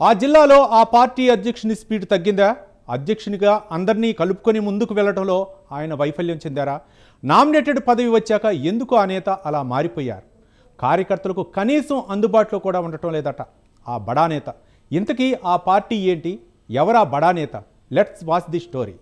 ఆ జిల్లాలో ఆ పార్టీ అధ్యక్షుని స్పీడ్ తగ్గిందా? అధ్యక్షునిగా అందరినీ కలుపుకొని ముందుకు వెళ్లడంలో ఆయన వైఫల్యం చెందారా? నామినేటెడ్ పదవి వచ్చాక ఎందుకు ఆ నేత అలా మారిపోయారు? కార్యకర్తలకు కనీసం అందుబాటులో కూడా ఉండటం లేదట ఆ బడా నేత. ఇంతకీ ఆ పార్టీ ఏంటి? ఎవరా బడా నేత? Let's watch the story.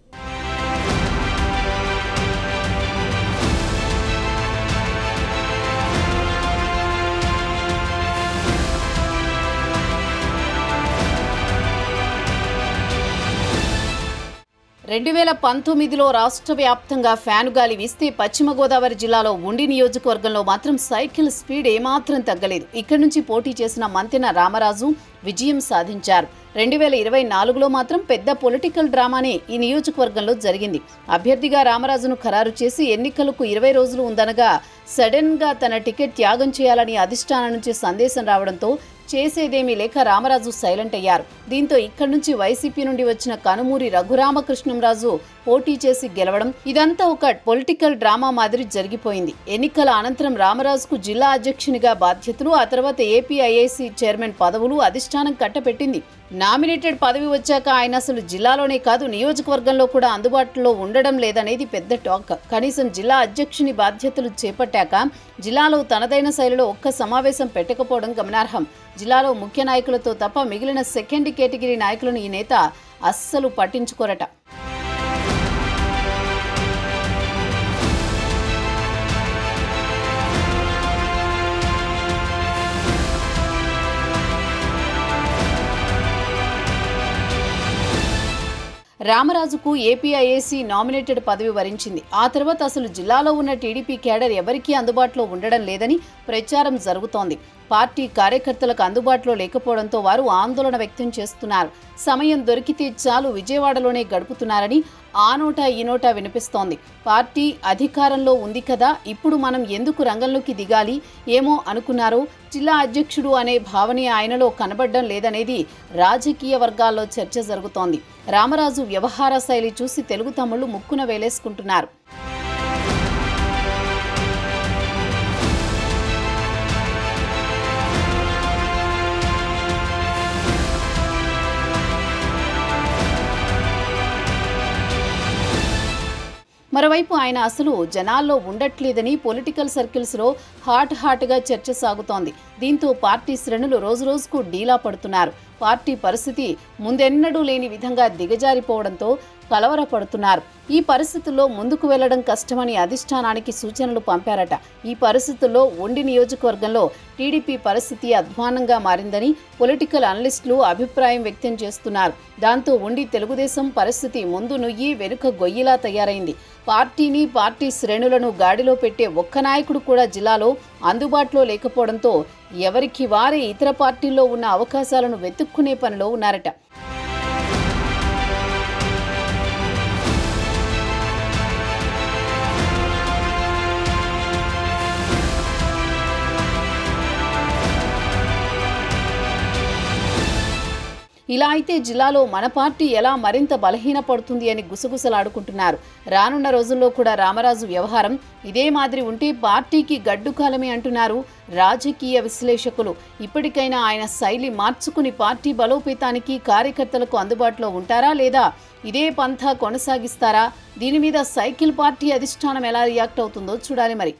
రెండు 2019లో రాష్ట్ర వ్యాప్తంగా ఫ్యాను గాలి వీస్తే పశ్చిమ గోదావరి జిల్లాలో ఉండి నియోజకవర్గంలో మాత్రం సైకిల్ స్పీడ్ ఏమాత్రం తగ్గలేదు. ఇక్కడి నుంచి పోటీ చేసిన మంతెన రామరాజు విజయం సాధించారు. 2024లో మాత్రం పెద్ద పొలిటికల్ డ్రామానే ఈ నియోజకవర్గంలో జరిగింది. అభ్యర్థిగా రామరాజును ఖరారు చేసి ఎన్నికలకు 20 రోజులు ఉందనగా సడన్ గా తన టికెట్ త్యాగం చేయాలని అధిష్టానం నుంచి సందేశం రావడంతో చేసేదేమీ లేక రామరాజు సైలెంట్ అయ్యారు. దీంతో ఇక్కడి నుంచి వైసీపీ నుండి వచ్చిన కనుమూరి రఘురామకృష్ణంరాజు పోటీ చేసి గెలవడం, ఇదంతా ఒక పొలిటికల్ డ్రామా మాదిరి జరిగిపోయింది. ఎన్నికల అనంతరం రామరాజుకు జిల్లా అధ్యక్షునిగా బాధ్యతలు, ఆ తర్వాత ఏపీఐఏసీ చైర్మన్ పదవులు అధిష్టానం కట్టపెట్టింది. నామినేటెడ్ పదవి వచ్చాక ఆయన అసలు జిల్లాలోనే కాదు నియోజకవర్గంలో కూడా అందుబాటులో ఉండడం లేదనేది పెద్ద టాక్. కనీసం జిల్లా అధ్యక్షుని బాధ్యతలు చేపట్టాక జిల్లాలో తనదైన శైలిలో ఒక్క సమావేశం పెట్టకపోవడం గమనార్హం. జిల్లాలో ముఖ్య నాయకులతో తప్ప మిగిలిన సెకండ్ కేటగిరీ నాయకులను ఈ నేత అస్సలు పట్టించుకోరట. రామరాజుకు ఏపీఐఏసీ నామినేటెడ్ పదవి వరించింది. ఆ తర్వాత అసలు జిల్లాలో ఉన్న టీడీపీ కేడర్ ఎవరికీ అందుబాటులో ఉండడం లేదని ప్రచారం జరుగుతోంది. పార్టీ కార్యకర్తలకు అందుబాటులో లేకపోవడంతో వారు ఆందోళన వ్యక్తం చేస్తున్నారు. సమయం దొరికితే చాలు విజయవాడలోనే గడుపుతున్నారని ఆ నోటా ఈ నోటా వినిపిస్తోంది. పార్టీ అధికారంలో ఉంది కదా, ఇప్పుడు మనం ఎందుకు రంగంలోకి దిగాలి ఏమో అనుకున్నారో, జిల్లా అధ్యక్షుడు అనే భావనే ఆయనలో కనబడడం లేదనేది రాజకీయ వర్గాల్లో చర్చ జరుగుతోంది. రామరాజు వ్యవహార శైలి చూసి తెలుగు తమ్ముళ్లు ముక్కున వేలేసుకుంటున్నారు. మరోవైపు ఆయన అసలు జనాల్లో ఉండట్లేదని పొలిటికల్ సర్కిల్స్లో హాట్గా చర్చ సాగుతోంది. దీంతో పార్టీ శ్రేణులు రోజురోజుకు డీలా పడుతున్నారు. పార్టీ పరిస్థితి ముందెన్నడూ లేని విధంగా దిగజారిపోవడంతో కలవరపడుతున్నారు. ఈ పరిస్థితుల్లో ముందుకు వెళ్లడం కష్టమని అధిష్టానానికి సూచనలు పంపారట. ఈ పరిస్థితుల్లో ఉండి నియోజకవర్గంలో టీడీపీ పరిస్థితి అధ్వాన్నంగా మారిందని పొలిటికల్ అనలిస్టులు అభిప్రాయం వ్యక్తం చేస్తున్నారు. దాంతో ఉండి తెలుగుదేశం పరిస్థితి ముందు నుయ్యి వెనుక గొయ్యిలా తయారైంది. పార్టీని, పార్టీ శ్రేణులను గాడిలో పెట్టే ఒక్క నాయకుడు కూడా జిల్లాలో అందుబాటులో లేకపోవడంతో ఎవరికి వారే ఇతర పార్టీల్లో ఉన్న అవకాశాలను వెతుక్కునే పనిలో ఉన్నారట. ఇలా అయితే జిల్లాలో మన పార్టీ ఎలా మరింత బలహీనపడుతుంది అని గుసగుసలాడుకుంటున్నారు. రానున్న రోజుల్లో కూడా రామరాజు వ్యవహారం ఇదే మాదిరి ఉంటే పార్టీకి గడ్డుకాలమే అంటున్నారు రాజకీయ విశ్లేషకులు. ఇప్పటికైనా ఆయన శైలి మార్చుకుని పార్టీ బలోపేతానికి కార్యకర్తలకు అందుబాటులో ఉంటారా, లేదా ఇదే పంథా కొనసాగిస్తారా? దీని మీద సైకిల్ పార్టీ అధిష్టానం ఎలా రియాక్ట్ అవుతుందో చూడాలి మరి.